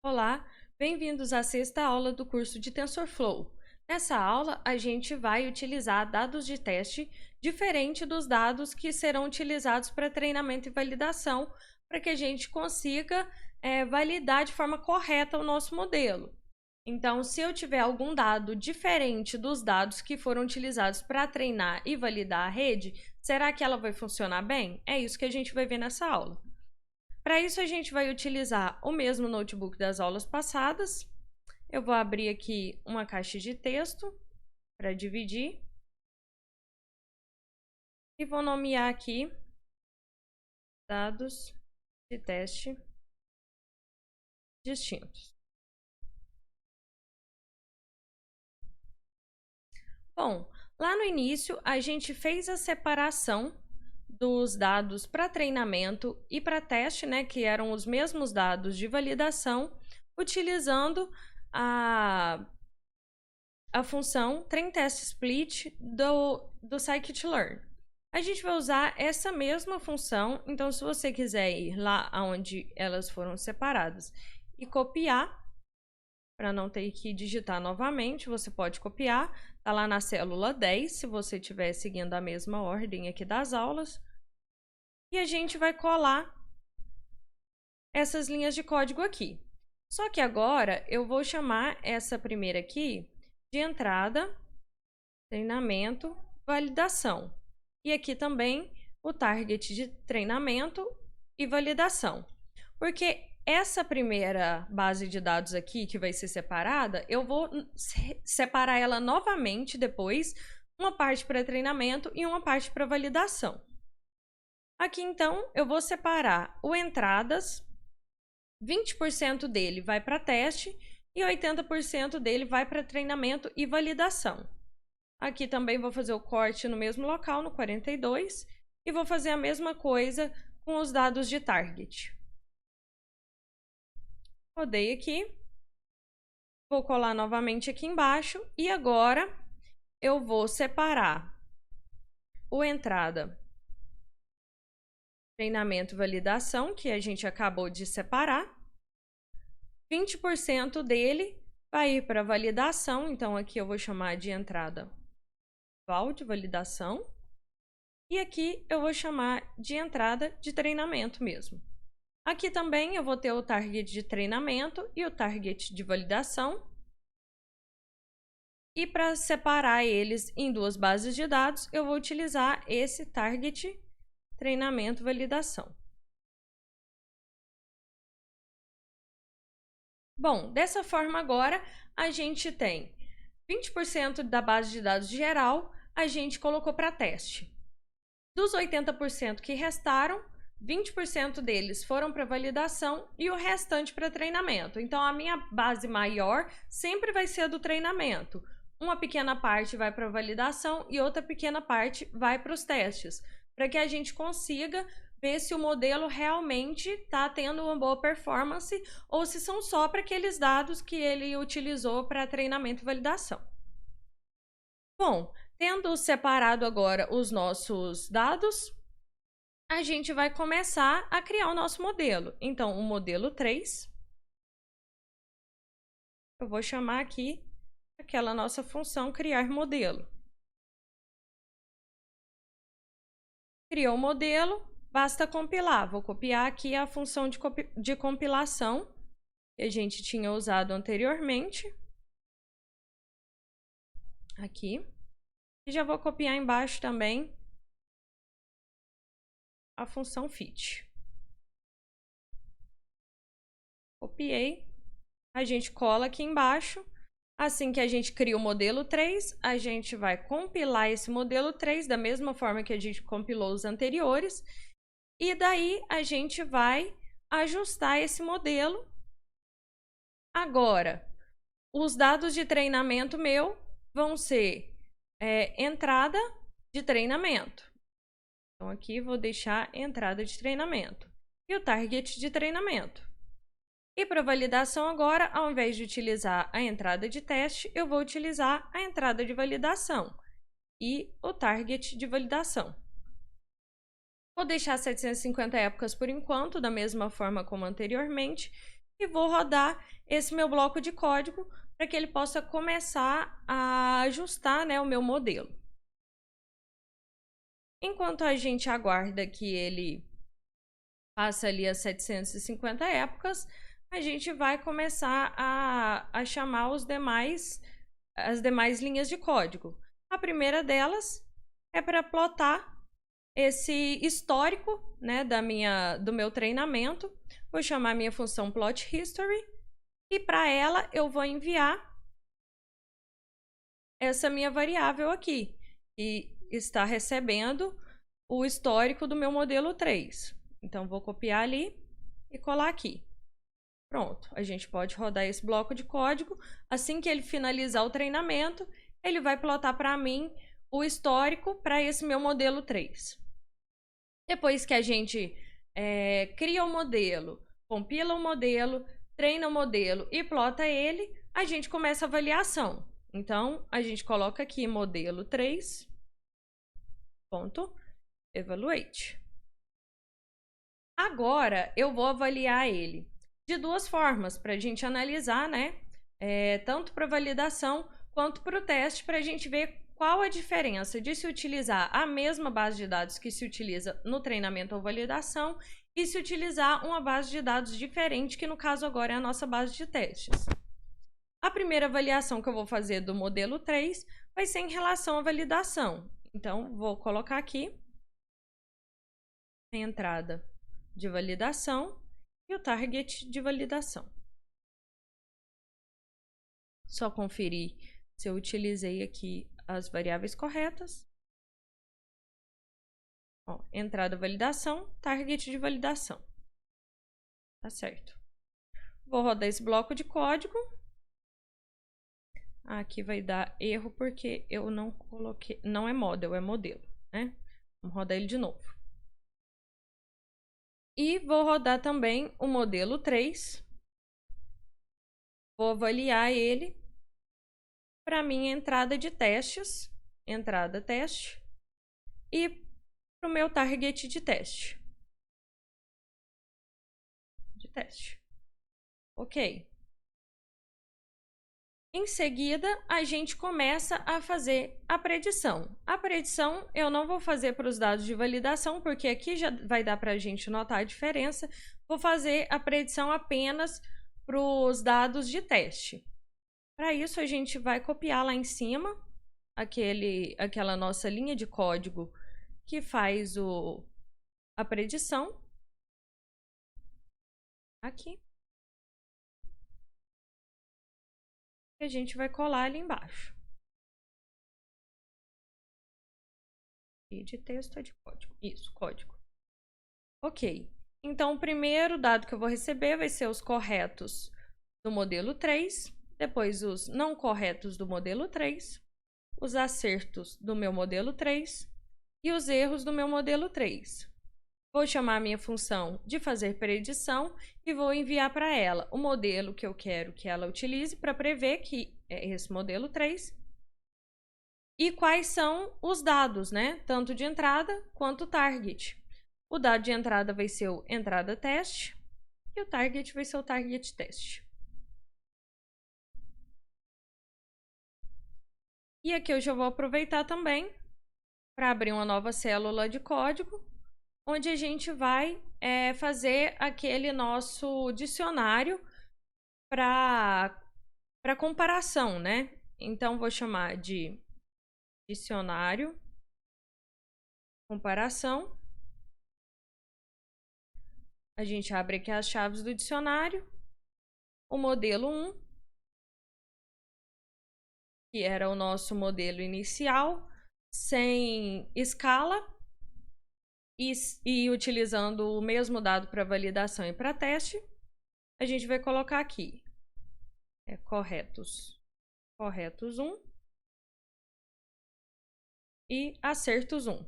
Olá, bem-vindos à sexta aula do curso de TensorFlow. Nessa aula, a gente vai utilizar dados de teste diferente dos dados que serão utilizados para treinamento e validação, para que a gente consiga validar de forma correta o nosso modelo. Então, se eu tiver algum dado diferente dos dados que foram utilizados para treinar e validar a rede, será que ela vai funcionar bem? É isso que a gente vai ver nessa aula. Para isso, a gente vai utilizar o mesmo notebook das aulas passadas. Eu vou abrir aqui uma caixa de texto para dividir. E vou nomear aqui dados de teste distintos. Bom, lá no início, a gente fez a separação dos dados para treinamento e para teste, né, que eram os mesmos dados de validação, utilizando a função trainTestSplit do scikit-learn. A gente vai usar essa mesma função, então se você quiser ir lá onde elas foram separadas e copiar, para não ter que digitar novamente, você pode copiar, tá lá na célula 10, se você estiver seguindo a mesma ordem aqui das aulas. E a gente vai colar essas linhas de código aqui. Só que agora eu vou chamar essa primeira aqui de entrada, treinamento, validação. E aqui também o target de treinamento e validação. Porque essa primeira base de dados aqui, que vai ser separada, eu vou separar ela novamente depois, uma parte para treinamento e uma parte para validação. Aqui, então, eu vou separar o entradas, 20% dele vai para teste e 80% dele vai para treinamento e validação. Aqui também vou fazer o corte no mesmo local, no 42, e vou fazer a mesma coisa com os dados de target. Rodei aqui, vou colar novamente aqui embaixo e agora eu vou separar o entrada, treinamento e validação, que a gente acabou de separar. 20% dele vai ir para validação, então aqui eu vou chamar de entrada val de validação. E aqui eu vou chamar de entrada de treinamento mesmo. Aqui também eu vou ter o target de treinamento e o target de validação. E para separar eles em duas bases de dados, eu vou utilizar esse target treinamento validação. Bom, dessa forma agora a gente tem 20% da base de dados geral, a gente colocou para teste. Dos 80% que restaram, 20% deles foram para validação e o restante para treinamento. Então, a minha base maior sempre vai ser a do treinamento. Uma pequena parte vai para validação e outra pequena parte vai para os testes, para que a gente consiga ver se o modelo realmente está tendo uma boa performance ou se são só para aqueles dados que ele utilizou para treinamento e validação. Bom, tendo separado agora os nossos dados, a gente vai começar a criar o nosso modelo. Então, o modelo 3, eu vou chamar aqui aquela nossa função criar modelo. Criou o modelo, basta compilar. Vou copiar aqui a função de compilação que a gente tinha usado anteriormente. Aqui. E já vou copiar embaixo também a função fit. Copiei. A gente cola aqui embaixo. Assim que a gente cria o modelo 3, a gente vai compilar esse modelo 3 da mesma forma que a gente compilou os anteriores. E daí a gente vai ajustar esse modelo. Agora, os dados de treinamento meu vão ser entrada de treinamento. Então, aqui vou deixar entrada de treinamento. E o target de treinamento. E para validação agora, ao invés de utilizar a entrada de teste, eu vou utilizar a entrada de validação e o target de validação. Vou deixar 750 épocas por enquanto, da mesma forma como anteriormente, e vou rodar esse meu bloco de código para que ele possa começar a ajustar, né, o meu modelo. Enquanto a gente aguarda que ele passe ali as 750 épocas, a gente vai começar a chamar as demais linhas de código. A primeira delas é para plotar esse histórico, né, do meu treinamento. Vou chamar minha função plot history e para ela eu vou enviar essa minha variável aqui, que está recebendo o histórico do meu modelo 3. Então vou copiar ali e colar aqui. Pronto, a gente pode rodar esse bloco de código. Assim que ele finalizar o treinamento, ele vai plotar para mim o histórico para esse meu modelo 3. Depois que a gente cria o modelo, compila o modelo, treina o modelo e plota ele, a gente começa a avaliação. Então, a gente coloca aqui modelo 3.evaluate. Agora, eu vou avaliar ele de duas formas para a gente analisar, né? Tanto para validação quanto para o teste, para a gente ver qual a diferença de se utilizar a mesma base de dados que se utiliza no treinamento ou validação e se utilizar uma base de dados diferente, que no caso agora é a nossa base de testes. A primeira avaliação que eu vou fazer do modelo 3 vai ser em relação à validação. Então, vou colocar aqui a entrada de validação e o target de validação. Só conferir se eu utilizei aqui as variáveis corretas. Ó, entrada validação, target de validação. Tá certo. Vou rodar esse bloco de código. Aqui vai dar erro porque eu não coloquei, não é model, é modelo, né? Vamos rodar ele de novo. E vou rodar também o modelo 3. Vou avaliar ele para minha entrada de testes, entrada teste, e para o meu target de teste. Ok. Em seguida, a gente começa a fazer a predição. A predição eu não vou fazer para os dados de validação, porque aqui já vai dar para a gente notar a diferença. Vou fazer a predição apenas para os dados de teste. Para isso, a gente vai copiar lá em cima aquela nossa linha de código que faz a predição. Aqui. E a gente vai colar ali embaixo. E de texto é de código. Isso, código. Ok. Então, o primeiro dado que eu vou receber vai ser os corretos do modelo 3, depois os não corretos do modelo 3, os acertos do meu modelo 3 e os erros do meu modelo 3. Vou chamar a minha função de fazer predição e vou enviar para ela o modelo que eu quero que ela utilize para prever que é esse modelo 3 e quais são os dados, né? Tanto de entrada quanto target. O dado de entrada vai ser o entrada teste e o target vai ser o target teste. E aqui eu já vou aproveitar também para abrir uma nova célula de código, onde a gente vai fazer aquele nosso dicionário para comparação, né? Então, vou chamar de dicionário comparação. A gente abre aqui as chaves do dicionário. O modelo 1, que era o nosso modelo inicial, sem escala e utilizando o mesmo dado para validação e para teste, a gente vai colocar aqui corretos 1 e acertos 1.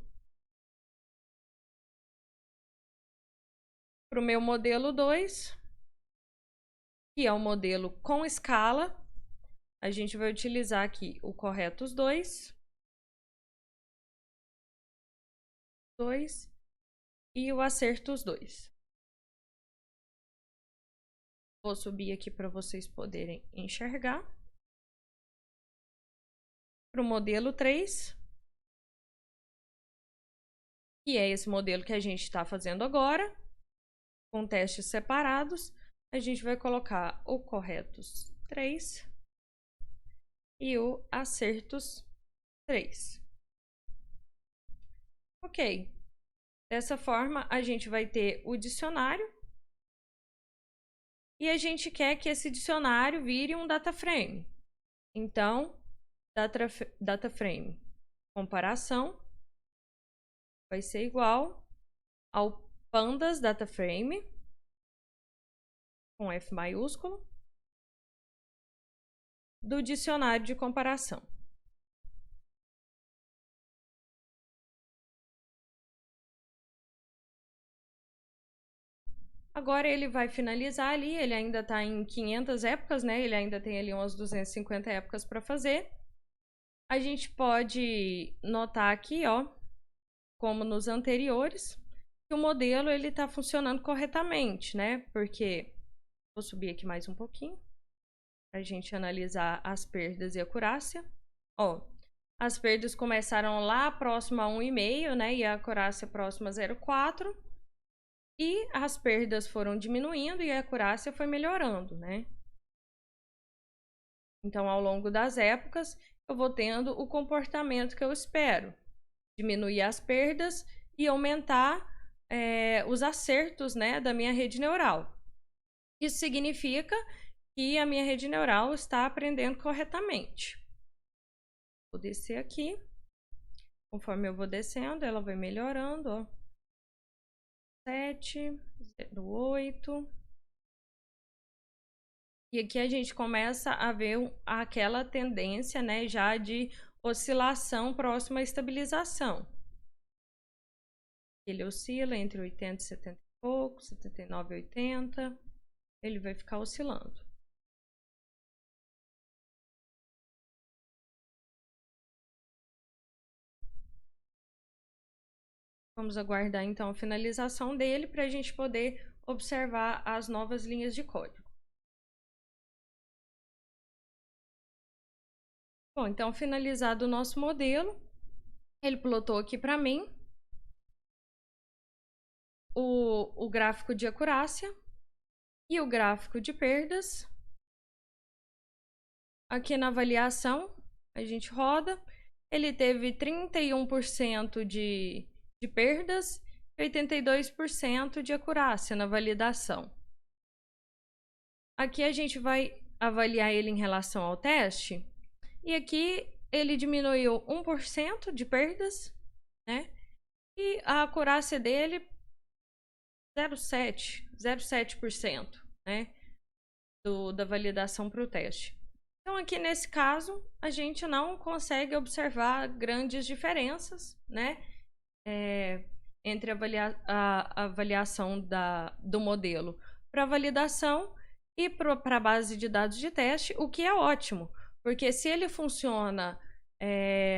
Para o meu modelo 2, que é o modelo com escala, a gente vai utilizar aqui o corretos 2 e o acertos 2. Vou subir aqui para vocês poderem enxergar. Para o modelo 3, que é esse modelo que a gente está fazendo agora, com testes separados, a gente vai colocar o corretos 3 e o acertos 3. Ok. Dessa forma, a gente vai ter o dicionário e a gente quer que esse dicionário vire um data frame. Então, data frame comparação vai ser igual ao pandas data frame com F maiúsculo do dicionário de comparação. Agora ele vai finalizar ali, ele ainda está em 500 épocas, né? Ele ainda tem ali umas 250 épocas para fazer. A gente pode notar aqui, ó, como nos anteriores, que o modelo ele está funcionando corretamente, né? Porque vou subir aqui mais um pouquinho para a gente analisar as perdas e acurácia. Ó, as perdas começaram lá próximo a 1,5, né? E a acurácia próxima a 0,4. E as perdas foram diminuindo e a acurácia foi melhorando, né? Então, ao longo das épocas, eu vou tendo o comportamento que eu espero. Diminuir as perdas e aumentar os acertos, né, da minha rede neural. Isso significa que a minha rede neural está aprendendo corretamente. Vou descer aqui. Conforme eu vou descendo, ela vai melhorando, ó. 7, 8. E aqui a gente começa a ver aquela tendência, né, já de oscilação próxima à estabilização. Ele oscila entre 80 e 70 e pouco, 79 e 80. Ele vai ficar oscilando. Vamos aguardar então a finalização dele para a gente poder observar as novas linhas de código. Bom, então finalizado o nosso modelo, ele plotou aqui para mim o gráfico de acurácia e o gráfico de perdas. Aqui na avaliação, a gente roda, ele teve 31% de perdas e 82% de acurácia na validação. Aqui a gente vai avaliar ele em relação ao teste, e aqui ele diminuiu 1% de perdas, né? E a acurácia dele 0,7%, né? Da validação para o teste. Então, aqui nesse caso, a gente não consegue observar grandes diferenças, né? Entre a avaliação do modelo para validação e para a base de dados de teste, o que é ótimo, porque se ele funciona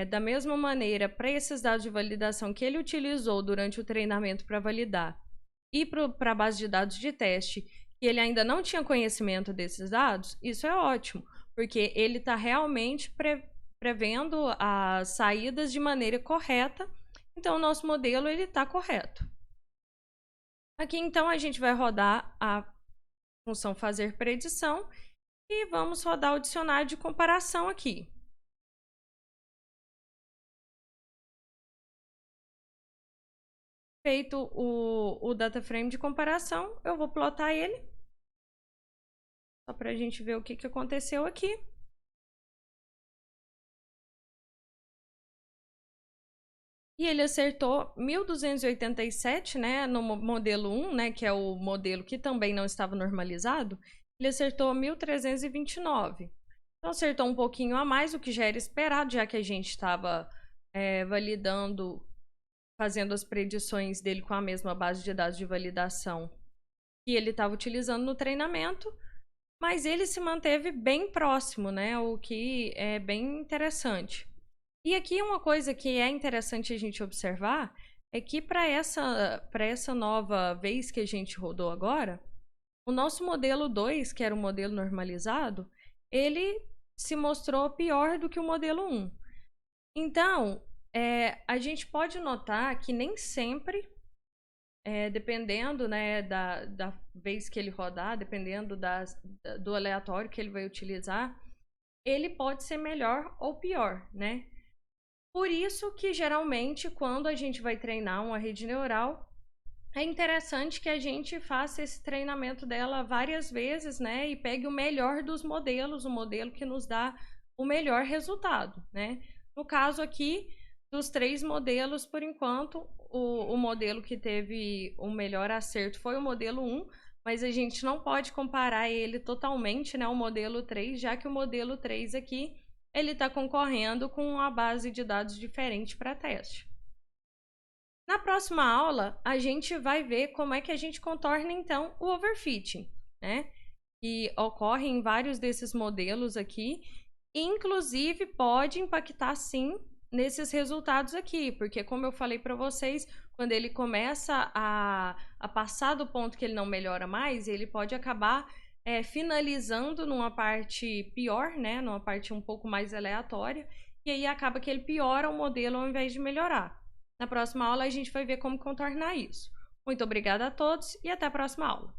da mesma maneira para esses dados de validação que ele utilizou durante o treinamento para validar e para a base de dados de teste, que ele ainda não tinha conhecimento desses dados, isso é ótimo, porque ele está realmente prevendo as saídas de maneira correta. Então, o nosso modelo está correto. Aqui, então, a gente vai rodar a função fazer predição e vamos rodar o dicionário de comparação aqui. Feito o data frame de comparação, eu vou plotar ele. Só para a gente ver o que aconteceu aqui. E ele acertou 1.287, né, no modelo 1, né, que é o modelo que também não estava normalizado, ele acertou 1.329. Então, acertou um pouquinho a mais, o que já era esperado, já que a gente estava validando, fazendo as predições dele com a mesma base de dados de validação que ele estava utilizando no treinamento, mas ele se manteve bem próximo, né, o que é bem interessante. E aqui uma coisa que é interessante a gente observar é que para essa nova vez que a gente rodou agora, O nosso modelo 2, que era o modelo normalizado, ele se mostrou pior do que o modelo 1. Então, a gente pode notar que nem sempre, dependendo, né, da vez que ele rodar, dependendo do aleatório que ele vai utilizar, ele pode ser melhor ou pior, né? Por isso que geralmente quando a gente vai treinar uma rede neural, é interessante que a gente faça esse treinamento dela várias vezes, né? E pegue o melhor dos modelos, o modelo que nos dá o melhor resultado, né? No caso aqui, dos 3 modelos, por enquanto, o modelo que teve o melhor acerto foi o modelo 1, mas a gente não pode comparar ele totalmente, né? O modelo 3, já que o modelo 3 aqui, ele está concorrendo com uma base de dados diferente para teste. Na próxima aula, a gente vai ver como é que a gente contorna, então, o overfitting, né? Que ocorre em vários desses modelos aqui, e, inclusive, pode impactar, sim, nesses resultados aqui, porque, como eu falei para vocês, quando ele começa a passar do ponto que ele não melhora mais, ele pode acabar finalizando numa parte pior, né? Numa parte um pouco mais aleatória, e aí acaba que ele piora o modelo ao invés de melhorar. Na próxima aula, a gente vai ver como contornar isso. Muito obrigada a todos e até a próxima aula.